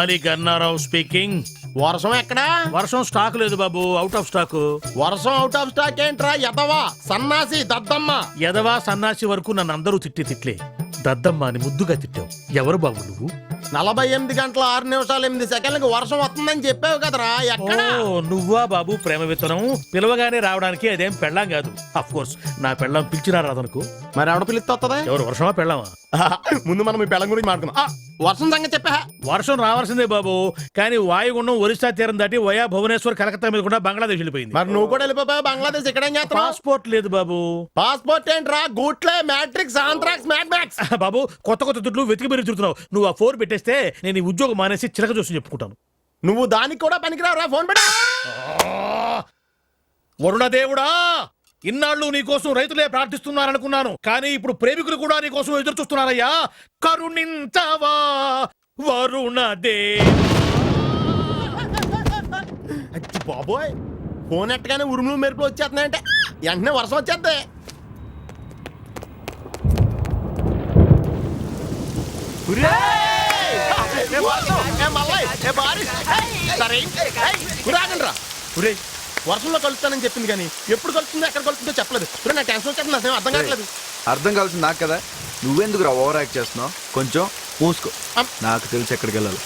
గాలి గన్నారావు స్పీకింగ్. వర్షం ఎక్కడా? వర్షం స్టాక్ లేదు బాబు, అవుట్ ఆఫ్ స్టాక్. వర్షం అవుట్ ఆఫ్ స్టాక్ ఏంట్రా ఎదవా సన్నాసి దద్దమ్మ? ఎదవా సన్నాసి వరకు నన్ను అందరూ తిట్లే. దద్దమ్మ అని ముద్దుగా తిట్టావు. ఎవరు బాబు నువ్వు? 48 గంటల 6 నిమిషాలు 8 సెకండ్లకు వర్షం వస్తుందని చెప్పావు కదరా, ఎక్కడా? ఓ, నువ్వా బాబు ప్రేమ విత్తనం? పిలవగానే రావడానికి అదేం పెళ్ళాం కాదు. అఫ్ కోర్స్ నా పెళ్ళాం పిలిచినా రాదనుకో. మరి ఎవడ పిలిస్తే వస్తుందా? ఎవరు, వర్షమా పెళ్ళామా? ముందు మనం ఈ పెళ్ళం గురించి మాట్లాడుకుందాం. వర్షం సంగతి చెప్పా. వర్షం రావాల్సిందే బాబు, కానీ వాయుగుండం ఒరిస్సా తీరం దాటి వయా భువనేశ్వర్ కలకత్తా మీద కూడా బంగ్లాదేశ్ వెళ్ళిపోయింది. మరి నువ్వు కూడా వెళ్ళిపోయావు బంగ్లాదేశ్, ఇక్కడేం చేస్తావు? పాస్పోర్ట్ లేదు బాబు. పాస్పోర్ట్ ఏంట్రా? గూట్లే, మ్యాట్రిక్స్, ఆంథ్రాక్స్, మ్యాడ్ మ్యాక్స్. బాబు కొత్త కొత్త దుడ్లు వెతికి బెరి తిరుగుతున్నావు. నువ్వు ఆ 4 పెట్టేస్తే నేను ఈ ఉద్యోగం మానేసి చిలక చూసి చెప్పుకుంటాను. నువ్వు దానికి కూడా పనికిరావురా, ఫోన్ పెట్టా. వరుణదేవుడా, ఇన్నాళ్ళు నీకోసం రైతులే ప్రార్థిస్తున్నారనుకున్నాను, కానీ ఇప్పుడు ప్రేమికులు కూడా నీకోసం ఎదురు చూస్తున్నారయ్యా. కరుణించవా వరుణదే. బాబోయ్, ఫోన్ ఎట్టగానే ఉరుములు మెరుపులు వచ్చేస్తున్నాయంటే వెంటనే వర్షం వచ్చేద్ది. వర్షంలో కలుస్తానని చెప్పింది కానీ ఎప్పుడు కలుస్తుందో ఎక్కడ కలుస్తుందో చెప్పలేదు. నా టెన్షన్ వచ్చేది, నాకు అర్థం కావట్లేదు. అర్థం కావాల్సింది నాకు కదా, నువ్వెందుకు ఓవర్ యాక్ట్ చేస్తున్నావు? కొంచెం పూసుకో, నాకు తెలిసి ఎక్కడికి వెళ్ళాలి.